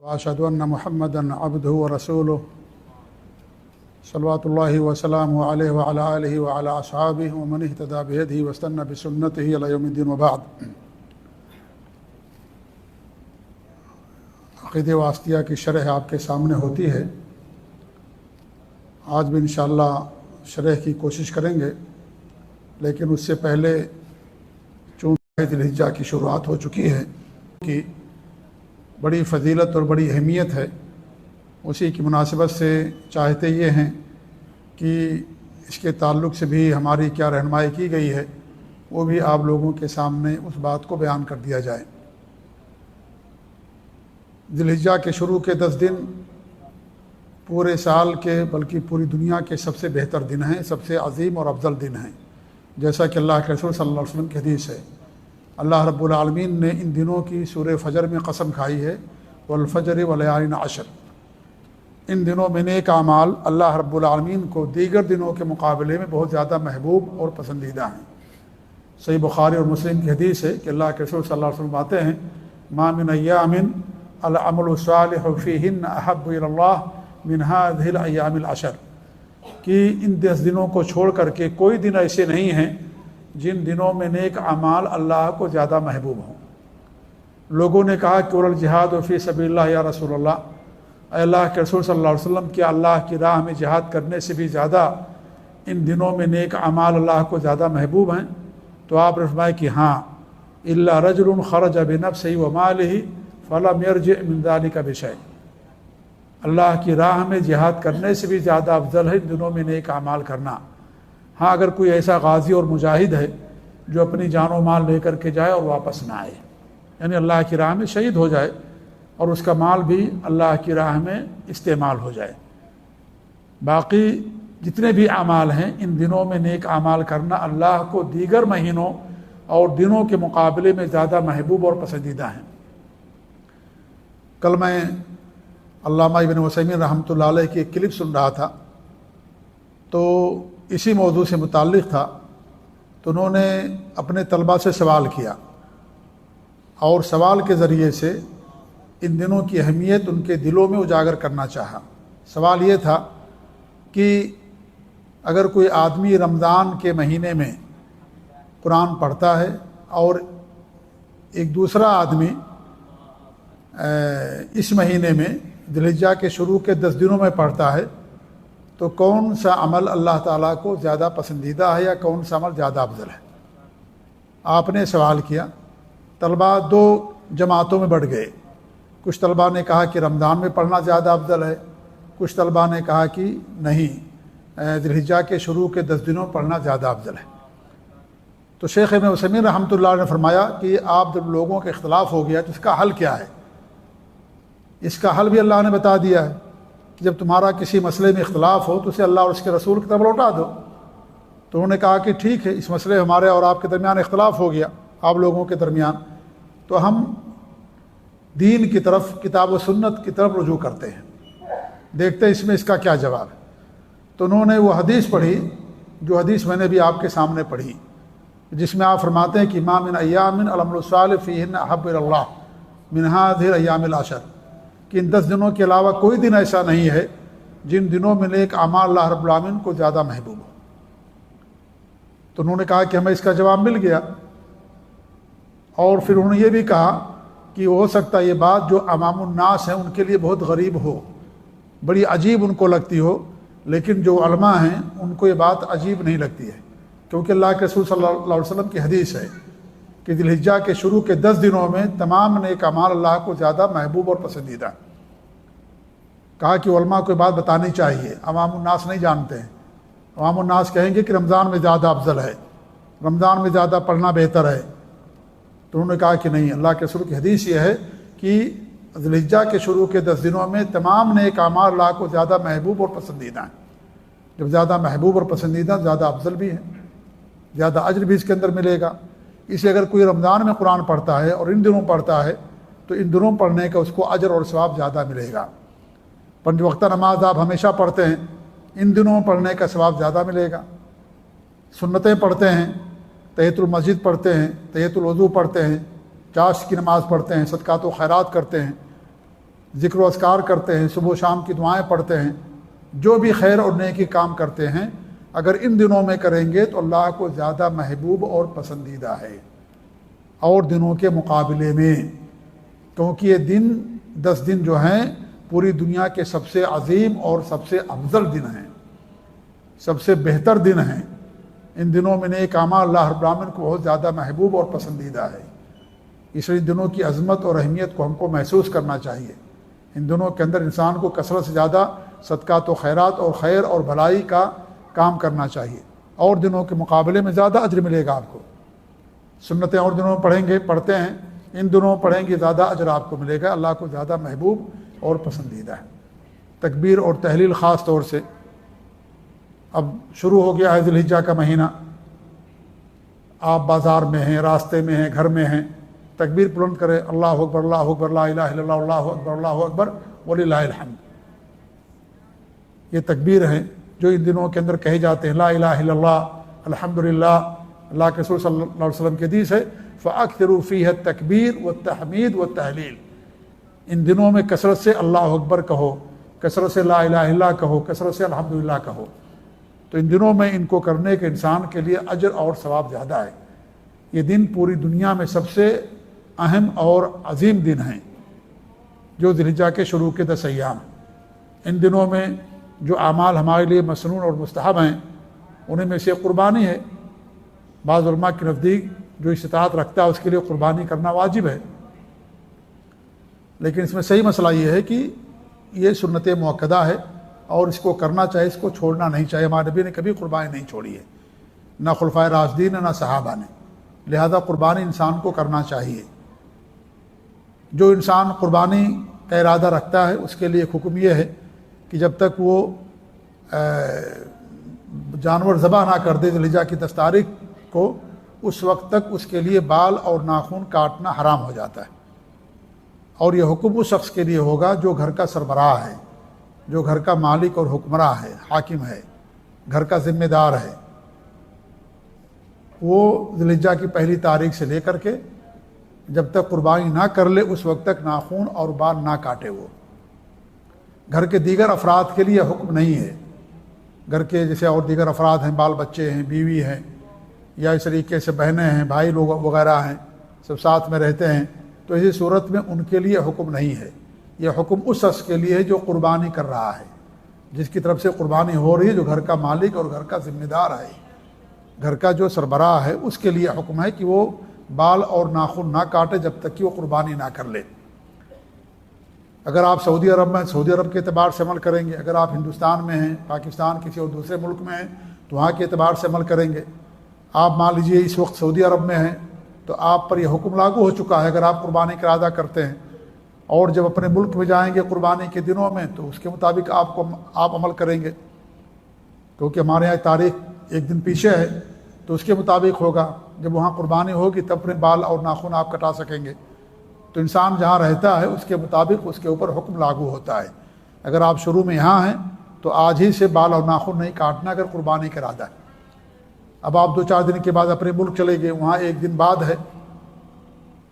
اشهد ان محمدا عبده ورسوله صلوات الله وسلامه عليه وعلى اله وعلى اصحابه ومن اهتدى بهديه واستنى بسنته الى يوم الدين وبعد۔ عقیدہ واسطیہ کی شرح آپ کے سامنے ہوتی ہے۔ آج بھی انشاءاللہ شرح کی کوشش کریں گے، لیکن اس سے پہلے چونکہ ذی الحجہ کی شروعات ہو چکی ہے کہ بڑی فضیلت اور بڑی اہمیت ہے، اسی کی مناسبت سے چاہتے یہ ہیں کہ اس کے تعلق سے بھی ہماری کیا رہنمائی کی گئی ہے وہ بھی آپ لوگوں کے سامنے اس بات کو بیان کر دیا جائے۔ ذی الحجہ کے شروع کے 10 دن پورے سال کے بلکہ پوری دنیا کے سب سے بہتر دن ہیں، سب سے عظیم اور افضل دن ہیں، جیسا کہ اللہ کے رسول صلی اللہ علیہ وسلم کی حدیث ہے۔ اللہ رب العالمین نے ان دنوں کی سورہ فجر میں قسم کھائی ہے، والفجر ولیالٍ عشر۔ ان دنوں میں نیک اعمال اللہ رب العالمین کو دیگر دنوں کے مقابلے میں بہت زیادہ محبوب اور پسندیدہ ہیں۔ صحیح بخاری اور مسلم کی حدیث ہے کہ اللہ کے رسول صلی اللہ علیہ وسلم باتیں ہیں، ما من ایام العمل الصالح فیہن احب الی اللہ من ہذہ الایام العشر، کہ ان 10 دنوں کو چھوڑ کر کے کوئی دن ایسے نہیں ہیں جن دنوں میں نیک اعمال اللہ کو زیادہ محبوب ہوں۔ لوگوں نے کہا کہ الجہاد فی سبیل اللہ یا رسول اللہ، اے اللہ کے رسول صلی اللہ علیہ وسلم، کیا اللہ کی راہ میں جہاد کرنے سے بھی زیادہ ان دنوں میں نیک اعمال اللہ کو زیادہ محبوب ہیں؟ تو آپ نے فرمایا کہ ہاں، الا رجل خرج بنفسہ ومالہ فلم یرجع من ذلک بشیء، اللہ کی راہ میں جہاد کرنے سے بھی زیادہ افضل ہے ان دنوں میں نیک اعمال کرنا۔ ہاں، اگر کوئی ایسا غازی اور مجاہد ہے جو اپنی جان و مال لے کر کے جائے اور واپس نہ آئے، یعنی اللہ کی راہ میں شہید ہو جائے اور اس کا مال بھی اللہ کی راہ میں استعمال ہو جائے۔ باقی جتنے بھی اعمال ہیں ان دنوں میں نیک اعمال کرنا اللہ کو دیگر مہینوں اور دنوں کے مقابلے میں زیادہ محبوب اور پسندیدہ ہیں۔ کل میں علامہ ابن عثیمین رحمۃ اللہ علیہ کی ایک کلپ سن رہا تھا، تو اسی موضوع سے متعلق تھا، تو انہوں نے اپنے طلباء سے سوال کیا اور سوال کے ذریعے سے ان دنوں کی اہمیت ان کے دلوں میں اجاگر کرنا چاہا۔ سوال یہ تھا کہ اگر کوئی آدمی رمضان کے مہینے میں قرآن پڑھتا ہے اور ایک دوسرا آدمی اس مہینے میں ذی الحجہ کے شروع کے 10 دنوں میں پڑھتا ہے، تو کون سا عمل اللہ تعالیٰ کو زیادہ پسندیدہ ہے یا کون سا عمل زیادہ افضل ہے؟ آپ نے سوال کیا۔ طلباء 2 جماعتوں میں بٹ گئے، کچھ طلباء نے کہا کہ رمضان میں پڑھنا زیادہ افضل ہے، کچھ طلباء نے کہا کہ نہیں، ذی الحجہ کے شروع کے 10 دنوں پڑھنا زیادہ افضل ہے۔ تو شیخ ابن عثیمین رحمۃ اللہ علیہ نے فرمایا کہ آپ جب لوگوں کا اختلاف ہو گیا تو اس کا حل کیا ہے؟ اس کا حل بھی اللہ نے بتا دیا ہے کہ جب تمہارا کسی مسئلے میں اختلاف ہو تو اسے اللہ اور اس کے رسول کی طرف لوٹا دو۔ تو انہوں نے کہا کہ ٹھیک ہے، اس مسئلے ہمارے اور آپ کے درمیان اختلاف ہو گیا، آپ لوگوں کے درمیان، تو ہم دین کی طرف، کتاب و سنت کی طرف رجوع کرتے ہیں، دیکھتے ہیں اس میں اس کا کیا جواب ہے۔ تو انہوں نے وہ حدیث پڑھی جو حدیث میں نے بھی آپ کے سامنے پڑھی، جس میں آپ فرماتے ہیں کہ ما من ایام العمل الصالح فیہن احب الی اللہ من ہذہ الایام العشر، کہ ان 10 دنوں کے علاوہ کوئی دن ایسا نہیں ہے جن دنوں میں نیک اعمال اللہ رب العالمین کو زیادہ محبوب ہو۔ تو انہوں نے کہا کہ ہمیں اس کا جواب مل گیا، اور پھر انہوں نے یہ بھی کہا کہ ہو سکتا ہے یہ بات جو عوام الناس ہیں ان کے لیے بہت غریب ہو، بڑی عجیب ان کو لگتی ہو، لیکن جو علماء ہیں ان کو یہ بات عجیب نہیں لگتی ہے، کیونکہ اللہ کے رسول صلی اللہ علیہ وسلم کی حدیث ہے کہ ذی الحجہ کے شروع کے 10 دنوں میں تمام نیک اعمال اللہ کو زیادہ محبوب اور پسندیدہ ہیں۔ کہا کہ علماء کو یہ بات بتانی چاہیے، عوام الناس نہیں جانتے ہیں۔ عوام الناس کہیں گے کہ رمضان میں زیادہ افضل ہے، رمضان میں زیادہ پڑھنا بہتر ہے۔ تو انہوں نے کہا کہ نہیں، اللہ کے رسول کی حدیث یہ ہے کہ ذی الحجہ کے شروع کے 10 دنوں میں تمام نیک اعمال اللہ کو زیادہ محبوب اور پسندیدہ ہیں۔ جب زیادہ محبوب اور پسندیدہ، زیادہ افضل بھی ہیں، زیادہ اجر بھی اس کے اندر ملے گا۔ اس لیے اگر کوئی رمضان میں قرآن پڑھتا ہے اور ان دنوں پڑھتا ہے تو ان دنوں پڑھنے کا اس کو اجر اور ثواب زیادہ ملے گا۔ 5 وقتہ نماز آپ ہمیشہ پڑھتے ہیں، ان دنوں پڑھنے کا ثواب زیادہ ملے گا۔ سنتیں پڑھتے ہیں، تحیۃ المسجد پڑھتے ہیں، تحیۃ الوضو پڑھتے ہیں، چاشت کی نماز پڑھتے ہیں، صدقات و خیرات کرتے ہیں، ذکر و اذکار کرتے ہیں، صبح و شام کی دعائیں پڑھتے ہیں، جو بھی خیر اور نیکی کام کرتے ہیں، اگر ان دنوں میں کریں گے تو اللہ کو زیادہ محبوب اور پسندیدہ ہے اور دنوں کے مقابلے میں، کیونکہ یہ دن 10 دن جو ہیں پوری دنیا کے سب سے عظیم اور سب سے افضل دن ہیں، سب سے بہتر دن ہیں۔ ان دنوں میں نیک اعمال اللہ رب العالمین کو بہت زیادہ محبوب اور پسندیدہ ہے، اس لیے ان دنوں کی عظمت اور اہمیت کو ہم کو محسوس کرنا چاہیے۔ ان دنوں کے اندر انسان کو کثرت سے زیادہ صدقات و خیرات اور خیر اور بھلائی کا کام کرنا چاہیے، اور دنوں کے مقابلے میں زیادہ اجر ملے گا آپ کو۔ سنتیں اور دنوں میں پڑھتے ہیں، ان دنوں پڑھیں گے زیادہ اجر آپ کو ملے گا، اللہ کو زیادہ محبوب اور پسندیدہ ہے۔ تکبیر اور تحلیل خاص طور سے اب شروع ہو گیا ہے ذی الحجہ کا مہینہ، آپ بازار میں ہیں، راستے میں ہیں، گھر میں ہیں، تکبیر بلند کریں، اللہ اکبر اللہ اکبر لا الہ الا اللہ اللہ اکبر اللہ اکبر وللہ الحمد۔ یہ تکبیر ہیں جو ان دنوں کے اندر کہے جاتے ہیں، لا الہ الا اللہ الحمدللہ۔ اللہ کے رسول صلی اللہ علیہ وسلم کی حدیث ہے فَأَكْثِرُوا فِيهَا التَّكْبِيرَ وَالتَّحْمِيدَ وَالتَّهْلِيلَ، ان دنوں میں کثرت سے اللہ اکبر کہو، کثرت سے لا الہ الا اللہ کہو، کثرت سے الحمدللہ کہو۔ تو ان دنوں میں ان کو کرنے کے انسان کے لیے اجر اور ثواب زیادہ ہے۔ یہ دن پوری دنیا میں سب سے اہم اور عظیم دن ہیں، جو ذی الحجہ کے شروع کے 10 ایام۔ ان دنوں میں جو اعمال ہمارے لیے مسنون اور مستحب ہیں، انہیں میں سے قربانی ہے۔ بعض علماء کے نزدیک جو استطاعت رکھتا ہے اس کے لیے قربانی کرنا واجب ہے، لیکن اس میں صحیح مسئلہ یہ ہے کہ یہ سنت مؤکدہ ہے اور اس کو کرنا چاہیے، اس کو چھوڑنا نہیں چاہیے۔ ہمارے نبی نے کبھی قربانی نہیں چھوڑی ہے، نہ خلفائے راشدین نہ صحابہ نے، لہذا قربانی انسان کو کرنا چاہیے۔ جو انسان قربانی کا ارادہ رکھتا ہے اس کے لیے ایک حکم یہ ہے کہ جب تک وہ جانور ذبح نہ کر دے ذی الحجہ کی 10 تاریخ کو، اس وقت تک اس کے لیے بال اور ناخن کاٹنا حرام ہو جاتا ہے۔ اور یہ حکم اس شخص کے لیے ہوگا جو گھر کا سربراہ ہے، جو گھر کا مالک اور حکمراں ہے، حاکم ہے، گھر کا ذمہ دار ہے۔ وہ ذی الحجہ کی 1 تاریخ سے لے کر کے جب تک قربانی نہ کر لے اس وقت تک ناخن اور بال نہ کاٹے۔ وہ گھر کے دیگر افراد کے لیے حکم نہیں ہے، گھر کے جیسے اور دیگر افراد ہیں، بال بچے ہیں، بیوی ہیں، یا اس طریقے سے بہنیں ہیں، بھائی لوگ وغیرہ ہیں، سب ساتھ میں رہتے ہیں، تو اسی صورت میں ان کے لیے حکم نہیں ہے۔ یہ حکم اس شخص کے لیے ہے جو قربانی کر رہا ہے، جس کی طرف سے قربانی ہو رہی ہے، جو گھر کا مالک اور گھر کا ذمہ دار ہے، گھر کا جو سربراہ ہے، اس کے لیے حکم ہے کہ وہ بال اور ناخن نہ کاٹے جب تک کہ وہ قربانی نہ کر لے۔ اگر آپ سعودی عرب میں سعودی عرب کے اعتبار سے عمل کریں گے، اگر آپ ہندوستان میں ہیں، پاکستان کسی اور دوسرے ملک میں ہیں تو وہاں کے اعتبار سے عمل کریں گے۔ آپ مان لیجئے اس وقت سعودی عرب میں ہیں تو آپ پر یہ حکم لاگو ہو چکا ہے اگر آپ قربانی کا ارادہ کرتے ہیں، اور جب اپنے ملک میں جائیں گے قربانی کے دنوں میں تو اس کے مطابق آپ عمل کریں گے، کیونکہ ہمارے یہاں تاریخ 1 دن پیچھے ہے تو اس کے مطابق ہوگا۔ جب وہاں قربانی ہوگی تب اپنے بال اور ناخن آپ کٹا سکیں گے۔ تو انسان جہاں رہتا ہے اس کے مطابق اس کے اوپر حکم لاگو ہوتا ہے۔ اگر آپ شروع میں یہاں ہیں تو آج ہی سے بال اور ناخن نہیں کاٹنا اگر قربانی کا ارادہ ہے۔ اب آپ 2-4 دن کے بعد اپنے ملک چلے گئے، وہاں 1 دن بعد ہے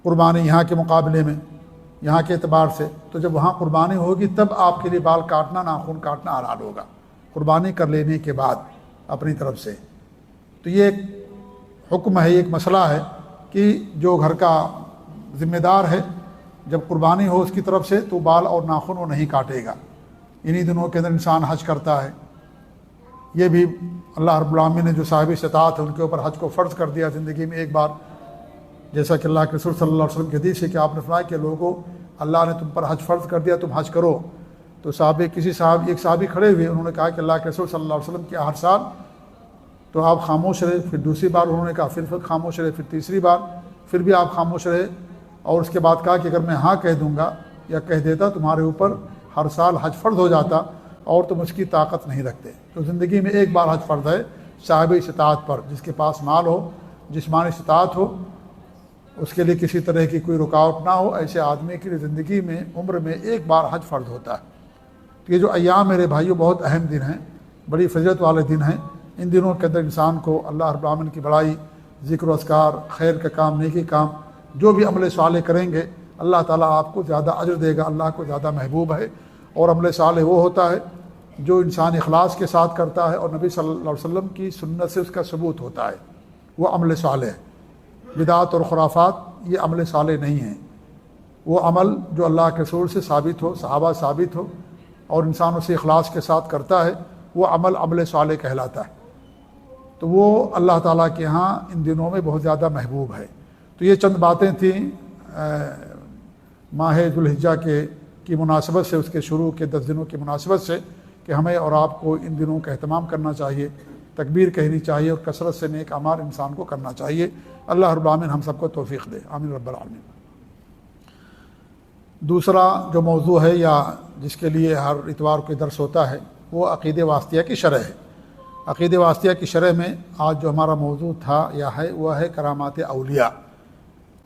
قربانی یہاں کے مقابلے میں، یہاں کے اعتبار سے، تو جب وہاں قربانی ہوگی تب آپ کے لیے بال کاٹنا، ناخن کاٹنا حلال ہوگا قربانی کر لینے کے بعد اپنی طرف سے۔ تو یہ ایک حکم ہے، ایک مسئلہ ہے کہ جو گھر کا ذمہ دار ہے جب قربانی ہو اس کی طرف سے تو بال اور ناخن وہ نہیں کاٹے گا۔ انہی دنوں کے اندر انسان حج کرتا ہے۔ یہ بھی اللہ رب العالمین نے جو صاحب استطاعت ہے ان کے اوپر حج کو فرض کر دیا زندگی میں ایک بار، جیسا کہ اللہ کے رسول صلی اللہ علیہ وسلم کی حدیث ہے کہ آپ نے فرمایا کہ لوگوں اللہ نے تم پر حج فرض کر دیا، تم حج کرو۔ تو ایک صحابی کھڑے ہوئے، انہوں نے کہا کہ اللہ کے رسول صلی اللہ علیہ وسلم کیا ہر سال؟ تو آپ خاموش رہے، پھر دوسری بار انہوں نے کہا، پھر خاموش رہے، پھر تیسری بار پھر بھی آپ خاموش رہے، اور اس کے بعد کہا کہ اگر میں ہاں کہہ دوں گا یا کہہ دیتا تمہارے اوپر ہر سال حج فرض ہو جاتا اور تم اس کی طاقت نہیں رکھتے۔ تو زندگی میں ایک بار حج فرض ہے صاحب استطاعت پر، جس کے پاس مال ہو، جسمانی استطاعت ہو، اس کے لیے کسی طرح کی کوئی رکاوٹ نہ ہو، ایسے آدمی کے لیے زندگی میں عمر میں ایک بار حج فرض ہوتا ہے۔ تو یہ جو ایام میرے بھائیوں بہت اہم دن ہیں، بڑی فضیلت والے دن ہیں۔ ان دنوں کے اندر انسان کو اللہ رب العالمین کی بڑائی، ذکر و اذکار، خیر کا کام، نیکی کام، جو بھی عمل صالح کریں گے اللہ تعالیٰ آپ کو زیادہ اجر دے گا، اللہ کو زیادہ محبوب ہے۔ اور عمل صالح وہ ہوتا ہے جو انسان اخلاص کے ساتھ کرتا ہے اور نبی صلی اللہ علیہ وسلم کی سنت سے اس کا ثبوت ہوتا ہے، وہ عمل صالح ہے۔ بدعت اور خرافات یہ عمل صالح نہیں ہیں، وہ عمل جو اللہ کے رسول سے ثابت ہو، صحابہ ثابت ہو اور انسان اسے اخلاص کے ساتھ کرتا ہے، وہ عمل صالح کہلاتا ہے۔ تو وہ اللہ تعالیٰ کے ہاں ان دنوں میں بہت زیادہ محبوب ہے۔ تو یہ چند باتیں تھیں ماہ ذوالحجہ کی مناسبت سے، اس کے شروع کے 10 دنوں کی مناسبت سے، کہ ہمیں اور آپ کو ان دنوں کا اہتمام کرنا چاہیے، تکبیر کہنی چاہیے اور کثرت سے نیک اعمال انسان کو کرنا چاہیے۔ اللہ رب العالمین ہم سب کو توفیق دے، آمین رب العالمین۔ دوسرا جو موضوع ہے یا جس کے لیے ہر اتوار کو درس ہوتا ہے، وہ عقیدہ واسطیہ کی شرح ہے۔ عقیدہ واسطیہ کی شرح میں آج جو ہمارا موضوع تھا یا ہے وہ ہے کرامات اولیاء،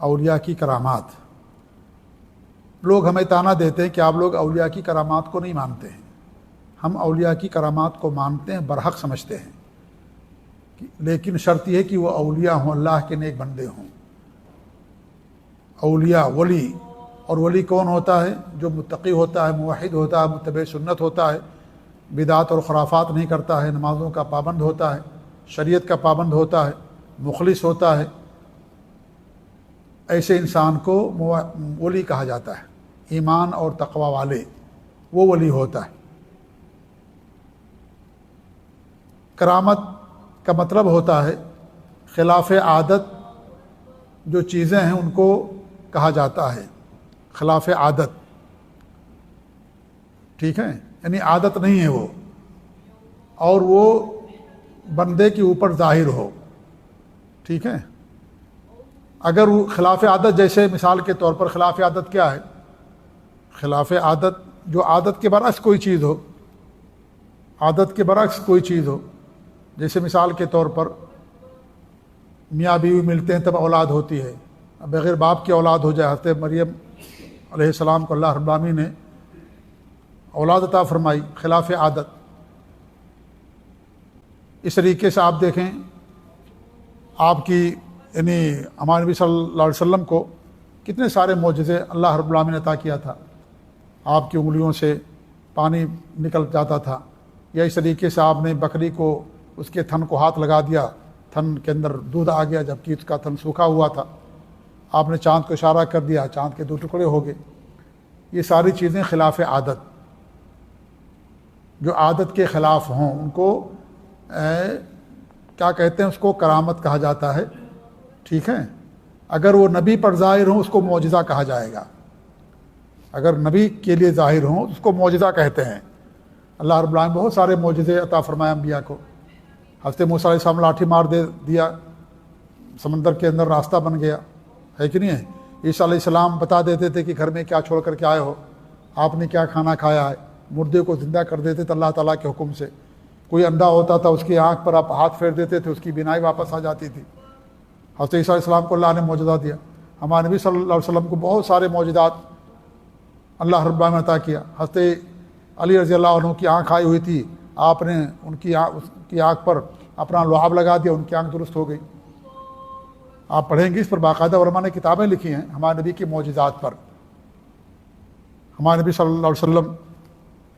اولیاء کی کرامات۔ لوگ ہمیں طعنہ دیتے ہیں کہ آپ لوگ اولیاء کی کرامات کو نہیں مانتے ہیں۔ ہم اولیاء کی کرامات کو مانتے ہیں، برحق سمجھتے ہیں، لیکن شرط یہ ہے کہ وہ اولیاء ہوں، اللہ کے نیک بندے ہوں۔ اولیاء ولی، اور ولی کون ہوتا ہے؟ جو متقی ہوتا ہے، موحد ہوتا ہے، متبع سنت ہوتا ہے، بدعات اور خرافات نہیں کرتا ہے، نمازوں کا پابند ہوتا ہے، شریعت کا پابند ہوتا ہے، مخلص ہوتا ہے۔ ایسے انسان کو ولی کہا جاتا ہے، ایمان اور تقوی والے، وہ ولی ہوتا ہے۔ کرامت کا مطلب ہوتا ہے خلاف عادت جو چیزیں ہیں ان کو کہا جاتا ہے، خلاف عادت، ٹھیک ہے، یعنی عادت نہیں ہے وہ، اور وہ بندے کے اوپر ظاہر ہو، ٹھیک ہے۔ اگر وہ خلاف عادت، جیسے مثال کے طور پر خلاف عادت کیا ہے؟ خلاف عادت جو عادت کے برعکس کوئی چیز ہو، عادت کے برعکس کوئی چیز ہو، جیسے مثال کے طور پر میاں بیوی ملتے ہیں تب اولاد ہوتی ہے، بغیر باپ کی اولاد ہو جائے۔ حضرت مریم علیہ السلام کو اللہ رب العالمین نے اولاد عطا فرمائی، خلاف عادت۔ اس طریقے سے آپ دیکھیں، آپ کی یعنی ہمارے نبی صلی اللہ علیہ وسلم کو کتنے سارے معجزے اللہ رب العالمین نے عطا کیا تھا۔ آپ کی انگلیوں سے پانی نکل جاتا تھا، یا اس طریقے سے آپ نے بکری کو اس کے تھن کو ہاتھ لگا دیا، تھن کے اندر دودھ آ گیا جبکہ اس کا تھن سوکھا ہوا تھا۔ آپ نے چاند کو اشارہ کر دیا، چاند کے 2 ٹکڑے ہو گئے۔ یہ ساری چیزیں خلاف عادت، جو عادت کے خلاف ہوں ان کو کیا کہتے ہیں؟ اس کو کرامت کہا جاتا ہے، ٹھیک ہے۔ اگر وہ نبی پر ظاہر ہوں اس کو معجزہ کہا جائے گا، اگر نبی کے لیے ظاہر ہوں اس کو معجزہ کہتے ہیں۔ اللہ رب العالمین بہت سارے معجزے عطا فرمائے انبیاء کو۔ حضرت موسیٰ علیہ السلام لاٹھی مار دیا، سمندر کے اندر راستہ بن گیا، ہے کہ نہیں ہے؟ عیسیٰ علیہ السلام بتا دیتے تھے کہ گھر میں کیا چھوڑ کر کے آئے ہو، آپ نے کیا کھانا کھایا ہے، مردے کو زندہ کر دیتے تھے اللہ تعالیٰ کے حکم سے۔ کوئی اندھا ہوتا تھا اس کی آنکھ پر آپ ہاتھ پھیر دیتے تھے، اس کی بینائی واپس آ جاتی تھی۔ حضرت عیسیٰ علیہ السلام کو اللہ نے معجزہ دیا۔ ہمارے نبی صلی اللہ علیہ وسلم کو بہت سارے معجزات اللہ رب العالمین نے عطا کیا۔ حضرت علی رضی اللہ عنہ کی آنکھ آئی ہوئی تھی، آپ نے ان کی آنکھ پر اپنا لعاب لگا دیا، ان کی آنکھ درست ہو گئی۔ آپ پڑھیں گے اس پر باقاعدہ علماء نے کتابیں لکھی ہیں ہمارے نبی کی معجزات پر۔ ہمارے نبی صلی اللہ علیہ وسلم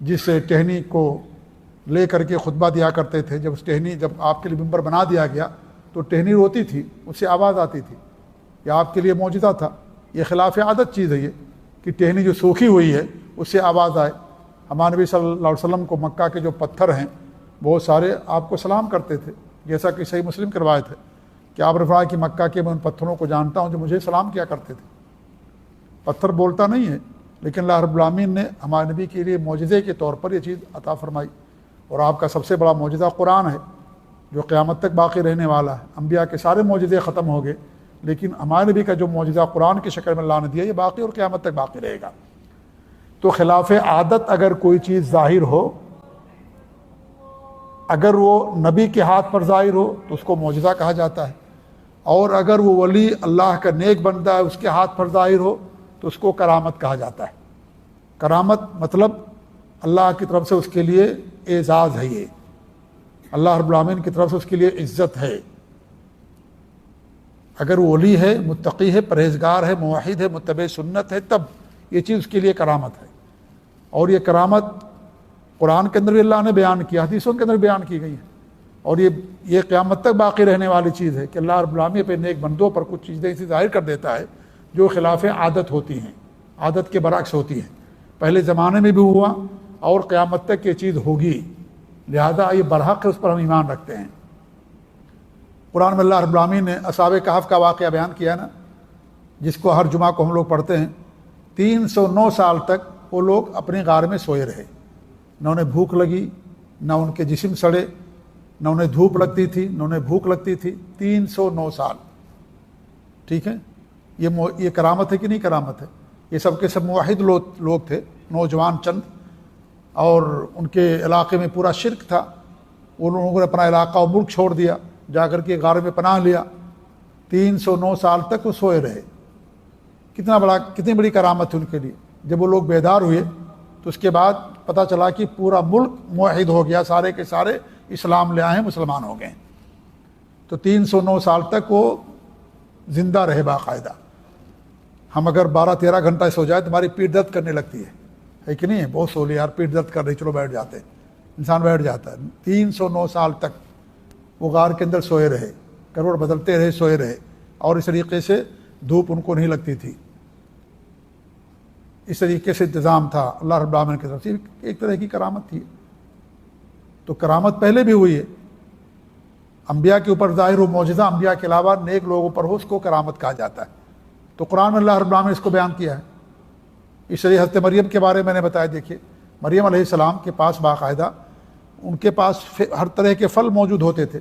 جس ٹہنی کو لے کر کے خطبہ دیا کرتے تھے، جب آپ کے لیے ممبر بنا دیا گیا تو ٹہنی روتی تھی، اس سے آواز آتی تھی، یہ آپ کے لیے معجزہ تھا۔ یہ خلاف عادت چیز ہے یہ کہ ٹہنی جو سوکھی ہوئی ہے اس سے آواز آئے۔ ہمارے نبی صلی اللہ علیہ وسلم کو مکہ کے جو پتھر ہیں بہت سارے آپ کو سلام کرتے تھے، جیسا کہ صحیح مسلم کی روایت ہے کہ آپ نے فرمایا کہ مکہ کے میں ان پتھروں کو جانتا ہوں جو مجھے سلام کیا کرتے تھے۔ پتھر بولتا نہیں ہے، لیکن اللہ رب العالمین نے ہمارے نبی کے لیے معجزے کے طور پر یہ چیز عطا فرمائی۔ اور آپ کا سب سے بڑا معجزہ قرآن ہے جو قیامت تک باقی رہنے والا ہے۔ انبیاء کے سارے معجزے ختم ہو گئے، لیکن ہمارے نبی کا جو معجزہ قرآن کی شکل میں اللہ نے دیا یہ باقی اور قیامت تک باقی رہے گا۔ تو خلاف عادت اگر کوئی چیز ظاہر ہو، اگر وہ نبی کے ہاتھ پر ظاہر ہو تو اس کو معجزہ کہا جاتا ہے، اور اگر وہ ولی اللہ کا نیک بندہ ہے اس کے ہاتھ پر ظاہر ہو تو اس کو کرامت کہا جاتا ہے۔ کرامت مطلب اللہ کی طرف سے اس کے لیے اعزاز ہے، یہ اللہ رب العالمین کی طرف سے اس کے لیے عزت ہے۔ اگر وہ ولی ہے، متقی ہے، پرہیزگار ہے، موحد ہے، متبع سنت ہے، تب یہ چیز اس کے لیے کرامت ہے۔ اور یہ کرامت قرآن کے اندر بھی اللہ نے بیان کیا، حدیثوں کے اندر بیان کی گئی ہے، اور یہ قیامت تک باقی رہنے والی چیز ہے کہ اللہ رب العالمین اپنے نیک بندوں پر کچھ چیزیں ایسی ظاہر کر دیتا ہے جو خلاف عادت ہوتی ہیں، عادت کے برعکس ہوتی ہیں، پہلے زمانے میں بھی ہوا اور قیامت تک یہ چیز ہوگی، لہذا یہ برحق ہے، اس پر ہم ایمان رکھتے ہیں۔ قرآن میں اللہ رب العالمین نے اصحاب کہف کا واقعہ بیان کیا نا، جس کو ہر جمعہ کو ہم لوگ پڑھتے ہیں۔ 309 سال تک وہ لوگ اپنے غار میں سوئے رہے، نہ انہیں بھوک لگی، نہ ان کے جسم سڑے، نہ انہیں دھوپ لگتی تھی، نہ انہیں بھوک لگتی تھی، 309 سال۔ ٹھیک ہے، یہ کرامت ہے کہ نہیں کرامت ہے؟ یہ سب کے سب موحد لوگ تھے، نوجوان چند، اور ان کے علاقے میں پورا شرک تھا، ان لوگوں نے اپنا علاقہ و ملک چھوڑ دیا، جا کر کے غار میں پناہ لیا، 309 سال تک وہ سوئے رہے۔ کتنی بڑی کرامت ہے ان کے لیے۔ جب وہ لوگ بیدار ہوئے تو اس کے بعد پتہ چلا کہ پورا ملک موحد ہو گیا، سارے کے سارے اسلام لے آئے ہیں، مسلمان ہو گئے۔ تو 309 سال تک وہ زندہ رہے باقاعدہ۔ ہم اگر 12-13 گھنٹہ سو جائے تو ہماری پیٹھ درد کرنے لگتی ہے کہ نہیں؟ بہت سو لیا یار، پیٹھ درد کر رہی، چلو بیٹھ جاتے ہیں، انسان بیٹھ جاتا ہے۔ 309 سال تک وہ غار کے اندر سوئے رہے، کروڑ بدلتے رہے، سوئے رہے، اور اس طریقے سے دھوپ ان کو نہیں لگتی تھی۔ اس طریقے سے انتظام تھا اللہ رب العالمین کی طرف سے، ایک طرح کی کرامت تھی۔ تو کرامت پہلے بھی ہوئی ہے، انبیاء کے اوپر ظاہر ہو معجزہ، انبیاء کے علاوہ نیک لوگوں پر ہو، اس کو کرامت کہا جاتا ہے۔ تو قرآن میں اللہ رب العالمین نے اس کو بیان کیا ہے۔ اس لیے حضرت مریم کے بارے میں نے بتایا، دیکھیے مریم علیہ السلام کے پاس باقاعدہ ان کے پاس ہر طرح کے پھل موجود ہوتے تھے۔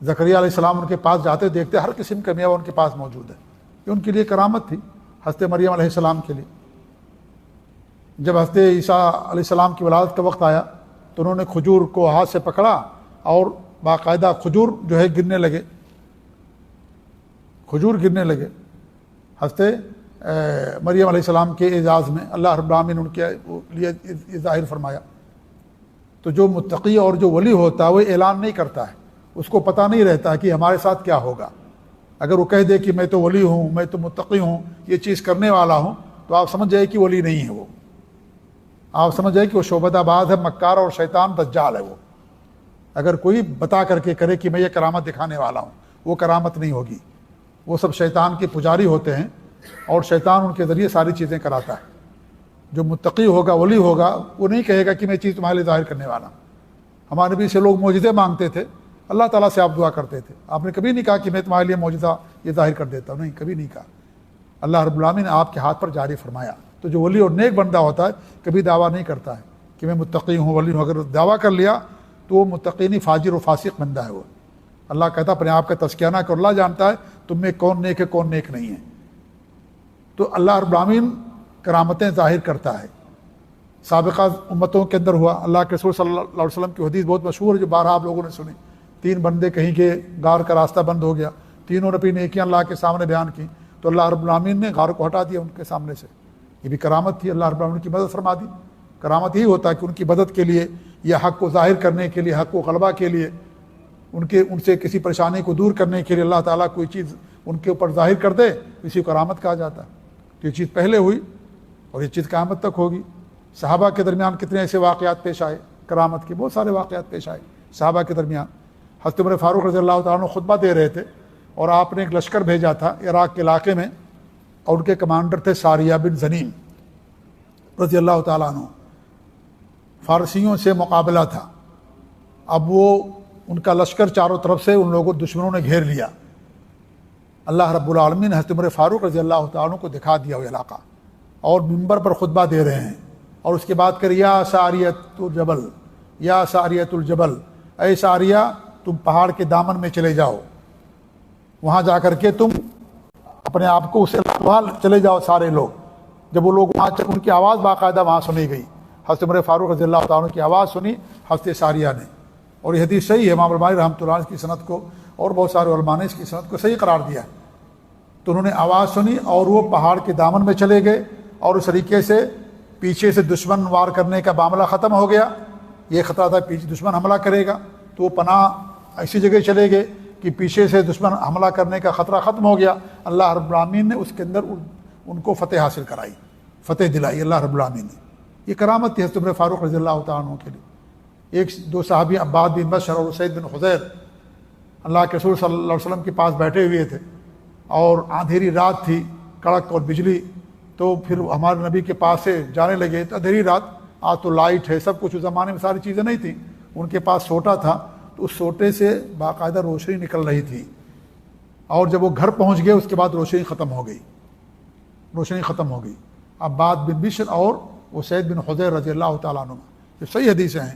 زکریا علیہ السلام ان کے پاس جاتے، دیکھتے ہر قسم کا میوہ ان کے پاس موجود ہے۔ یہ ان کے لیے کرامت تھی، حضرت مریم علیہ السلام کے لیے۔ جب حضرت عیسیٰ علیہ السلام کی ولادت کا وقت آیا تو انہوں نے کھجور کو ہاتھ سے پکڑا اور باقاعدہ کھجور جو ہے گرنے لگے، کھجور گرنے لگے۔ حضرت مریم علیہ السلام کے اعزاز میں اللہ رب العالمین ان کے لیے ظاہر فرمایا۔ تو جو متقی اور جو ولی ہوتا ہے وہ اعلان نہیں کرتا ہے، اس کو پتہ نہیں رہتا کہ ہمارے ساتھ کیا ہوگا۔ اگر وہ کہہ دے کہ میں تو ولی ہوں، میں تو متقی ہوں، یہ چیز کرنے والا ہوں، تو آپ سمجھ جائے کہ ولی نہیں ہے وہ، آپ سمجھ جائے کہ وہ شعبدہ باز ہے، مکار اور شیطان دجال ہے وہ۔ اگر کوئی بتا کر کے کرے کہ میں یہ کرامت دکھانے والا ہوں، وہ کرامت نہیں ہوگی، وہ سب شیطان کے پجاری ہوتے ہیں، اور شیطان ان کے ذریعے ساری چیزیں کراتا ہے۔ جو متقی ہوگا، ولی ہوگا، وہ نہیں کہے گا کہ میں چیز تمہارے لیے ظاہر کرنے والا ہوں۔ ہمارے نبی سے لوگ معجزے مانگتے تھے، اللہ تعالیٰ سے آپ دعا کرتے تھے، آپ نے کبھی نہیں کہا کہ میں تمہارے لیے معجزہ یہ ظاہر کر دیتا ہوں، نہیں، کبھی نہیں کہا۔ اللہ رب العالمین نے آپ کے ہاتھ پر جاری فرمایا۔ تو جو ولی اور نیک بندہ ہوتا ہے کبھی دعویٰ نہیں کرتا ہے کہ میں متقی ہوں، ولی ہوں۔ اگر دعویٰ کر لیا تو وہ متقی نہیں، فاجر و فاسق بندہ ہے وہ۔ اللہ کہتا اپنے آپ کا تزکیہ نہ کرو، اللہ جانتا ہے تم میں کون نیک ہے کون نیک نہیں ہے۔ تو اللہ رب العالمین کرامتیں ظاہر کرتا ہے۔ سابقہ امتوں کے اندر ہوا، اللہ کے رسول صلی اللہ علیہ وسلم کی حدیث بہت مشہور ہے جو بارہا آپ لوگوں نے سنی۔ 3 بندے کہیں گے، غار کا راستہ بند ہو گیا، تینوں نے اپنی نیکیاں اللہ کے سامنے بیان کی، تو اللہ رب العالمین نے غار کو ہٹا دیا ان کے سامنے سے۔ یہ بھی کرامت تھی، اللہ رب العالمین کی مدد فرما دی۔ کرامت یہی ہوتا ہے کہ ان کی مدد کے لیے یا حق کو ظاہر کرنے کے لیے، حق کو غلبہ کے لیے، ان سے کسی پریشانی کو دور کرنے کے لیے اللہ تعالیٰ کوئی چیز ان کے اوپر ظاہر کر دے، اسی کو کرامت کہا جاتا ہے۔ تو یہ چیز پہلے ہوئی اور یہ چیز قیامت تک ہوگی۔ صحابہ کے درمیان کتنے ایسے واقعات پیش آئے، کرامت کے بہت سارے واقعات پیش آئے صحابہ کے درمیان۔ حضرت عمر فاروق رضی اللہ تعالیٰ عنہ خطبہ دے رہے تھے، اور آپ نے ایک لشکر بھیجا تھا عراق کے علاقے میں، اور ان کے کمانڈر تھے ساریہ بن زنیم رضی اللہ تعالیٰ عنہ۔ فارسیوں سے مقابلہ تھا، اب وہ ان کا لشکر چاروں طرف سے ان لوگوں دشمنوں نے گھیر لیا۔ اللہ رب العالمین نے حضرت عمر فاروق رضی اللہ تعالیٰ عنہ کو دکھا دیا وہ علاقہ، اور منبر پر خطبہ دے رہے ہیں، اور اس کے بعد کہ یا ساریۃ الجبل، یا ساریۃ الجبل، اے ساریہ تم پہاڑ کے دامن میں چلے جاؤ، وہاں جا کر کے تم اپنے آپ کو اسے وہاں چلے جاؤ سارے لوگ۔ جب وہ لوگ وہاں ان کی آواز باقاعدہ وہاں سنی گئی، حضرت عمر فاروق رضی اللہ تعالیٰ عنہ کی آواز سنی حضرت ساریہ نے، اور یہ حدیث صحیح ہے، امام البانی رحمۃ اللہ علیہ کی سند کو اور بہت سارے علماء نے اس کی سند کو صحیح قرار دیا ہے۔ تو انہوں نے آواز سنی اور وہ پہاڑ کے دامن میں چلے گئے، اور اس طریقے سے پیچھے سے دشمن وار کرنے کا معاملہ ختم ہو گیا۔ یہ خطرہ تھا پیچھے دشمن حملہ کرے گا، تو وہ پناہ ایسی جگہ چلے گئے کہ پیچھے سے دشمن حملہ کرنے کا خطرہ ختم ہو گیا، اللہ رب العالمین نے اس کے اندر ان کو فتح حاصل کرائی، فتح دلائی اللہ رب العالمین نے۔ یہ کرامت تھی حضرت عمر فاروق رضی اللہ تعالیٰ عنہ کے لیے۔ ایک دو صحابی عباد بن بشر اور اسید بن حضیر اللہ کے رسول صلی اللہ علیہ وسلم کے پاس بیٹھے ہوئے تھے، اور اندھیری رات تھی، کڑک اور بجلی، تو پھر ہمارے نبی کے پاس سے جانے لگے۔ تو اندھیری رات، آج تو لائٹ ہے سب کچھ، اس زمانے میں ساری چیزیں نہیں تھیں، ان کے پاس سوٹا تھا، تو اس سوٹے سے باقاعدہ روشنی نکل رہی تھی، اور جب وہ گھر پہنچ گئے اس کے بعد روشنی ختم ہو گئی، روشنی ختم ہو گئی۔ عباد بن بشر اور اسید بن حضیر رضی اللہ تعالیٰ عنہ، یہ صحیح حدیثیں ہیں۔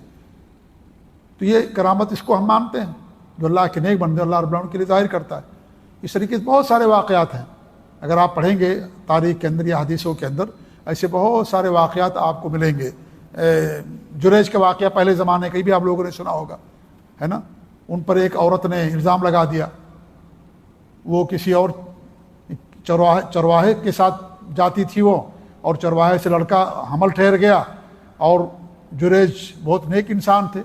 تو یہ کرامت اس کو ہم مانتے ہیں، جو اللہ کے نیک بندے اللہ رب العالمین کے لیے ظاہر کرتا ہے۔ اس طریقے سے بہت سارے واقعات ہیں، اگر آپ پڑھیں گے تاریخ کے اندر یا حدیثوں کے اندر ایسے بہت سارے واقعات آپ کو ملیں گے۔ جریج کا واقعہ پہلے زمانے کا بھی آپ لوگوں نے سنا ہوگا، ہے نا؟ ان پر ایک عورت نے الزام لگا دیا، وہ کسی اور چرواہے کے ساتھ جاتی تھی وہ، اور چرواہے سے لڑکا حمل ٹھہر گیا، اور جریج بہت نیک انسان تھے،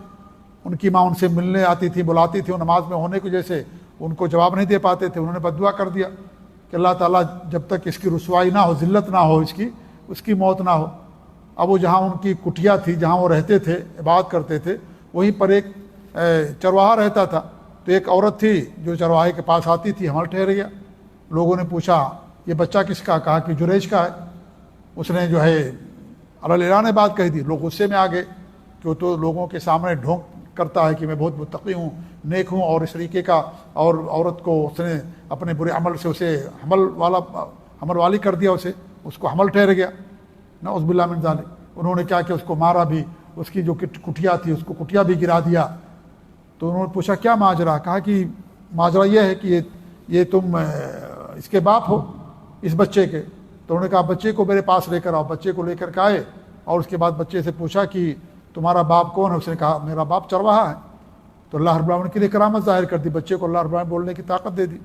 ان کی ماں ان سے ملنے آتی تھی، بلاتی تھی، وہ نماز میں ہونے کی وجہ سے ان کو جواب نہیں دے پاتے تھے۔ انہوں نے بد دعا کر دیا کہ اللہ تعالیٰ جب تک اس کی رسوائی نہ ہو، ذلت نہ ہو، اس کی موت نہ ہو۔ اب وہ جہاں ان کی کٹیا تھی، جہاں وہ رہتے تھے، عبادت کرتے تھے، وہیں پر ایک چرواہا رہتا تھا، تو ایک عورت تھی جو چرواہے کے پاس آتی تھی، حمل ٹھہر گیا۔ لوگوں نے پوچھا یہ بچہ کس کا؟ کہا کہ جریج کا ہے۔ اس نے جو ہے اعلان بات کہی تھی، لوگ غصے میں آ گئے کہ وہ تو لوگوں کے سامنے ڈھونک کرتا ہے کہ میں بہت متقی ہوں، نیک ہوں، اور اس طریقے کا، اور عورت کو اس نے اپنے برے عمل سے اسے حمل والی کر دیا، اس کو حمل ٹھہر گیا، نعوذ باللہ من ذالک۔ انہوں نے کیا کہ اس کو مارا بھی، اس کی جو کٹیا تھی اس کو کٹیا بھی گرا دیا۔ تو انہوں نے پوچھا کیا ماجرا؟ کہا کہ ماجرا یہ ہے کہ یہ تم اس کے باپ ہو، اس بچے کے۔ تو انہوں نے کہا بچے کو میرے پاس لے کر آؤ۔ بچے کو لے کر کے آئے، اور اس کے بعد بچے سے پوچھا کہ تمہارا باپ کون ہے؟ اس نے کہا میرا باپ چرواہا ہے۔ تو اللہ رب العالمین کے لیے کرامت ظاہر کر دی، بچے کو اللہ رب العالمین بولنے کی طاقت دے دی۔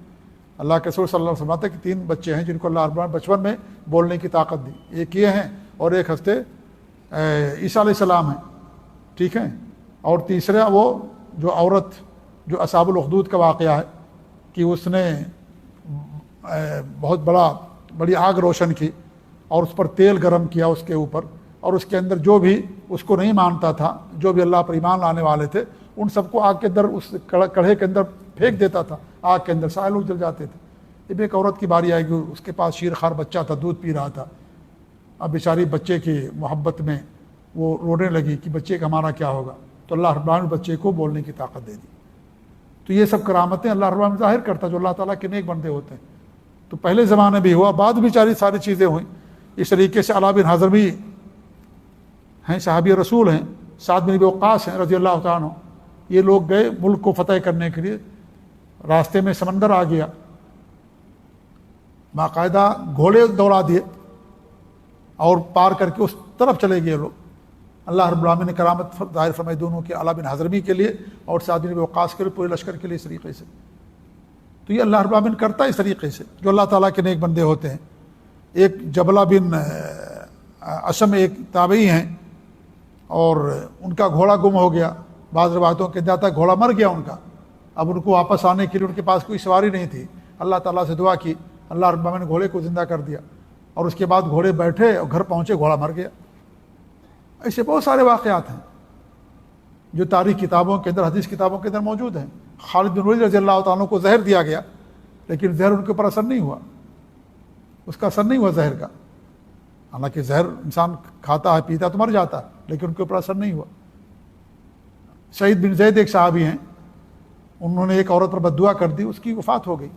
اللہ کے رسول صلی اللہ علیہ وسلم کہ 3 بچے ہیں جن کو اللہ رب العالمین بچپن میں بولنے کی طاقت دی، ایک یہ ہیں، اور ایک ہستے عیسیٰ علیہ السلام ہیں، ٹھیک ہے، اور تیسرا وہ جو عورت جو اصحاب الاخدود کا واقعہ ہے کہ اس نے بہت بڑی آگ روشن کی، اور اس پر تیل گرم کیا اس کے اوپر، اور اس کے اندر جو بھی اس کو نہیں مانتا تھا، جو بھی اللہ پر ایمان لانے والے تھے، ان سب کو آگ کے اندر، اس کڑھے کے اندر پھینک دیتا تھا، آگ کے اندر سارے لوگ جل جاتے تھے۔ اب ایک عورت کی باری آئی کہ اس کے پاس شیر خوار بچہ تھا، دودھ پی رہا تھا، اب بیچاری بچے کی محبت میں وہ رونے لگی کہ بچے کا ہمارا کیا ہوگا، تو اللہ رب العالمین بچے کو بولنے کی طاقت دے دی۔ تو یہ سب کرامتیں اللہ رب العالمین ظاہر کرتا جو اللہ تعالیٰ کے نیک بندے ہوتے ہیں۔ تو پہلے زمانے بھی ہوا، بعد بھی ساری چیزیں ہوئیں۔ اس طریقے سے علا بن حضرمی ہیں، صحابی رسول ہیں، سعد بن ابی وقاص ہیں رضی اللہ تعالیٰ عنہ، یہ لوگ گئے ملک کو فتح کرنے کے لیے، راستے میں سمندر آ گیا، باقاعدہ گھوڑے دوڑا دیے اور پار کر کے اس طرف چلے گئے لوگ۔ اللہ رب العالمین نے کرامت ظاہر فرمائی دونوں کے، علا بن حضرمی کے لیے اور سعد بن ابی وقاص کے لیے، پورے لشکر کے لیے اس طریقے سے۔ تو یہ اللہ رب العالمین کرتا ہے اس طریقے سے جو اللہ تعالیٰ کے نیک بندے ہوتے ہیں۔ ایک جبلہ بن اسم ایک تابعی ہیں، اور ان کا گھوڑا گم ہو گیا، بعض روایتوں کے اندر گھوڑا مر گیا ان کا، اب ان کو واپس آنے کے لیے ان کے پاس کوئی سواری نہیں تھی، اللہ تعالیٰ سے دعا کی، اللہ رب العالمین نے گھوڑے کو زندہ کر دیا، اور اس کے بعد گھوڑے بیٹھے اور گھر پہنچے گھوڑا مر گیا۔ ایسے بہت سارے واقعات ہیں جو تاریخ کتابوں کے اندر، حدیث کتابوں کے اندر موجود ہیں۔ خالد بن ولید رضی اللہ تعالیٰ کو زہر دیا گیا، لیکن زہر ان کے اوپر اثر نہیں ہوا، اس کا اثر نہیں ہوا زہر کا، حالانکہ زہر انسان کھاتا ہے پیتا تو مر جاتا ہے، لیکن ان کے اوپر اثر نہیں ہوا۔ سعید بن زید ایک صحابی ہیں، انہوں نے ایک عورت پر بد دعا کر دی، اس کی وفات ہو گئی۔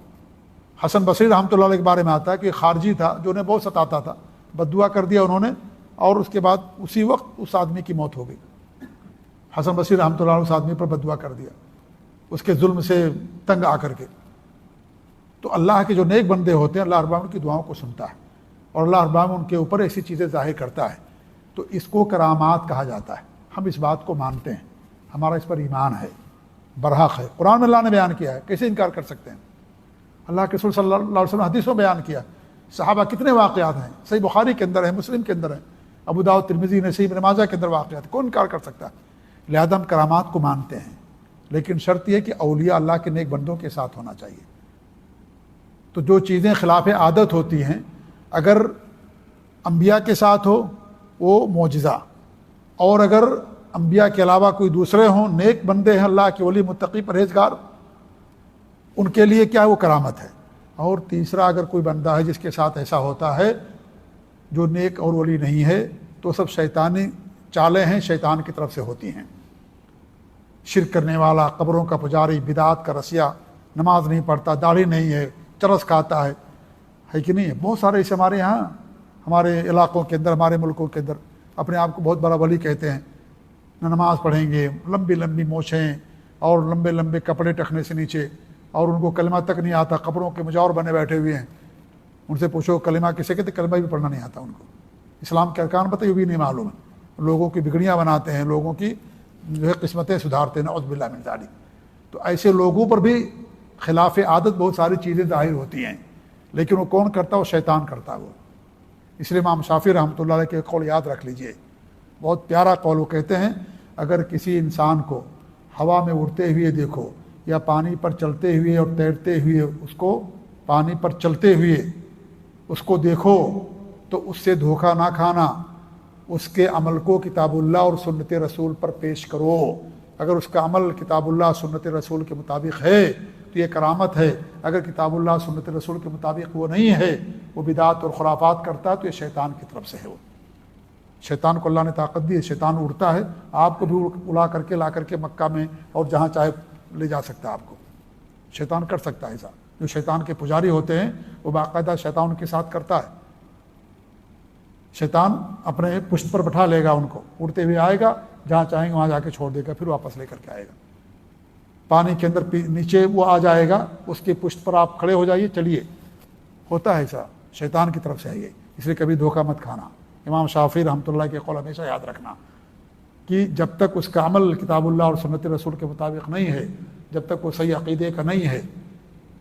حسن بصری رحمۃ اللہ علیہ کے بارے میں آتا ہے کہ خارجی تھا جو انہیں بہت ستاتا تھا، بد دعا کر دیا انہوں نے، اور اس کے بعد اسی وقت اس آدمی کی موت ہو گئی۔ حسن بصری رحمۃ اللہ علیہ اس آدمی پر بد دعا کر دیا اس کے ظلم سے تنگ آ کر کے۔ تو اللہ کے جو نیک بندے ہوتے ہیں، اللہ رب العالمین کی دعاؤں کو سنتا ہے، اور اللہ رب العالمین ان کے اوپر ایسی چیزیں ظاہر کرتا ہے، تو اس کو کرامات کہا جاتا ہے۔ ہم اس بات کو مانتے ہیں، ہمارا اس پر ایمان ہے، برحق ہے، قرآن میں اللہ نے بیان کیا ہے، کیسے انکار کر سکتے ہیں؟ اللہ کے رسول صلی اللہ علیہ وسلم حدیثوں بیان کیا، صحابہ کتنے واقعات ہیں، صحیح بخاری کے اندر ہے، مسلم کے اندر ہے، ابو داؤد ترمذی نسائی ابن ماجہ کے اندر واقعات، کون انکار کر سکتا ہے؟ لہذا ہم کرامات کو مانتے ہیں، لیکن شرط یہ کہ اولیاء اللہ کے نیک بندوں کے ساتھ ہونا چاہیے۔ تو جو چیزیں خلاف عادت ہوتی ہیں اگر انبیاء کے ساتھ ہو وہ معجزہ، اور اگر انبیاء کے علاوہ کوئی دوسرے ہوں، نیک بندے ہیں اللہ کے ولی متقی پرہیزگار، ان کے لیے کیا ہے وہ کرامت ہے۔ اور تیسرا اگر کوئی بندہ ہے جس کے ساتھ ایسا ہوتا ہے جو نیک اور ولی نہیں ہے تو سب شیطانی چالیں ہیں، شیطان کی طرف سے ہوتی ہیں۔ شرک کرنے والا، قبروں کا پجاری، بدعات کا رسیا، نماز نہیں پڑھتا، داڑھی نہیں ہے، چرس کھاتا ہے کہ نہیں ہے؟ بہت سارے ایسے ہمارے یہاں، ہمارے علاقوں کے اندر، ہمارے ملکوں کے اندر اپنے آپ کو بہت بڑا ولی کہتے ہیں، نہ نماز پڑھیں گے، لمبی لمبی موچھیں اور لمبے لمبے کپڑے ٹخنے سے نیچے، اور ان کو کلمہ تک نہیں آتا، قبروں کے مجاور بنے بیٹھے ہوئے ہیں۔ ان سے پوچھو کلمہ کسے کہتے؟ کلمہ بھی پڑھنا نہیں آتا ان کو، اسلام کے ارکان بتائیے بھی نہیں معلوم ہے، لوگوں کی بگڑیاں بناتے ہیں، لوگوں کی جو ہے قسمتیں سدھارتے ہیں، نعوذ باللہ من ذالک۔ تو ایسے لوگوں پر بھی خلاف عادت بہت ساری چیزیں ظاہر ہوتی ہیں، لیکن وہ کون کرتا ہے؟ وہ شیطان کرتا ہے وہ۔ اس لیے امام شافعی رحمۃ اللہ علیہ کے قول یاد رکھ لیجئے، بہت پیارا قول، وہ کہتے ہیں اگر کسی انسان کو ہوا میں اڑتے ہوئے دیکھو یا پانی پر چلتے ہوئے اور تیرتے ہوئے، اس کو پانی پر چلتے ہوئے اس کو دیکھو تو اس سے دھوکہ نہ کھانا، اس کے عمل کو کتاب اللہ اور سنت رسول پر پیش کرو۔ اگر اس کا عمل کتاب اللہ سنت رسول کے مطابق ہے تو یہ کرامت ہے، اگر کتاب اللہ سنت رسول کے مطابق وہ نہیں ہے، وہ بدعات اور خرافات کرتا ہے، تو یہ شیطان کی طرف سے ہے۔ وہ شیطان کو اللہ نے طاقت دی ہے، شیطان اڑتا ہے، آپ کو بھی اڑا کر کے لا کر کے مکہ میں اور جہاں چاہے لے جا سکتا ہے آپ کو، شیطان کر سکتا ہے ایسا۔ جو شیطان کے پجاری ہوتے ہیں وہ باقاعدہ شیطان ان کے ساتھ کرتا ہے، شیطان اپنے پشت پر بٹھا لے گا ان کو، اڑتے ہوئے آئے گا، جہاں چاہیں گے وہاں جا کے چھوڑ دے گا، پھر واپس لے کر کے آئے گا، پانی کے اندر نیچے وہ آ جائے گا، اس کی پشت پر آپ کھڑے ہو جائیے، چلیے، ہوتا ہے ایسا، شیطان کی طرف سے ہے یہ، اس لیے کبھی دھوکہ مت کھانا۔ امام شافعی رحمۃ اللہ کے قول ہمیشہ یاد رکھنا کہ جب تک اس کا عمل کتاب اللہ اور سنت رسول کے مطابق نہیں ہے، جب تک وہ صحیح عقیدے کا نہیں ہے،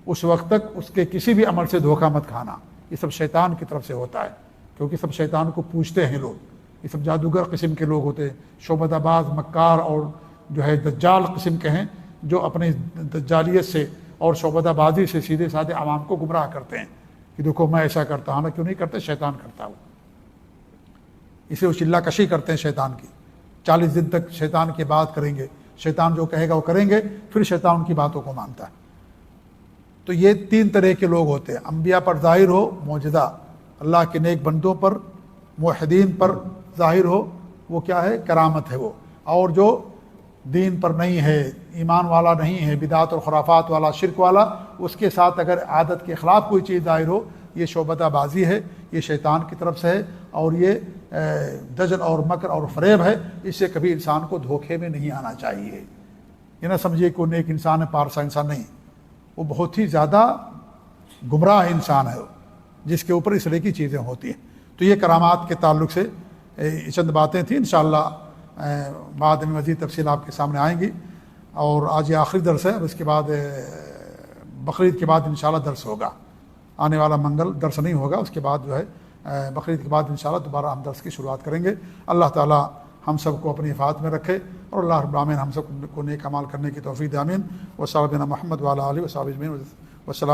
اس وقت تک اس کے کسی بھی عمل سے دھوکہ مت کھانا۔ یہ سب شیطان کی طرف سے ہوتا ہے، کیونکہ سب شیطان کو پوجتے ہیں لوگ، یہ سب جادوگر قسم کے لوگ ہوتے ہیں، شعبدہ باز، مکار اور جو ہے دجال قسم کے ہیں، جو اپنی دجالیت سے اور شعبدہ بازی سے سیدھے سادھے عوام کو گمراہ کرتے ہیں کہ دیکھو میں ایسا کرتا ہوں، کیوں نہیں کرتے؟ شیطان کرتا وہ، اسے وہ چلہ کشی کرتے ہیں شیطان کی، 40 دن تک شیطان کی بات کریں گے، شیطان جو کہے گا وہ کریں گے، پھر شیطان ان کی باتوں کو مانتا ہے۔ تو یہ 3 طرح کے لوگ ہوتے ہیں، انبیاء پر ظاہر ہو معجزہ، اللہ کے نیک بندوں پر موحدین پر ظاہر ہو وہ کیا ہے؟ کرامت ہے وہ، اور جو دین پر نہیں ہے، ایمان والا نہیں ہے، بدعات اور خرافات والا، شرک والا، اس کے ساتھ اگر عادت کے خلاف کوئی چیز ظاہر ہو، یہ شعبدہ بازی ہے، یہ شیطان کی طرف سے ہے، اور یہ دجل اور مکر اور فریب ہے۔ اس سے کبھی انسان کو دھوکے میں نہیں آنا چاہیے۔ یہ نہ سمجھیے کہ وہ نیک انسان ہے، پارسا انسان نہیں، وہ بہت ہی زیادہ گمراہ انسان ہے جس کے اوپر اس طرح کی چیزیں ہوتی ہیں۔ تو یہ کرامات کے تعلق سے چند باتیں تھیں، انشاءاللہ بعد میں مزید تفصیل آپ کے سامنے آئیں گی، اور آج یہ آخری درس ہے، اب اس کے بعد بقرعید کے بعد انشاءاللہ درس ہوگا، آنے والا منگل درس نہیں ہوگا، اس کے بعد جو ہے بقرعید کے بعد انشاءاللہ دوبارہ ہم درس کی شروعات کریں گے۔ اللہ تعالی ہم سب کو اپنی حفاظت میں رکھے، اور اللہ رب العالمین ہم سب کو نیک اعمال کرنے کی توفیق دے، آمین۔ وصلی اللہ علی محمد وعلی آلہ وصحبہ اجمعین، والسلام۔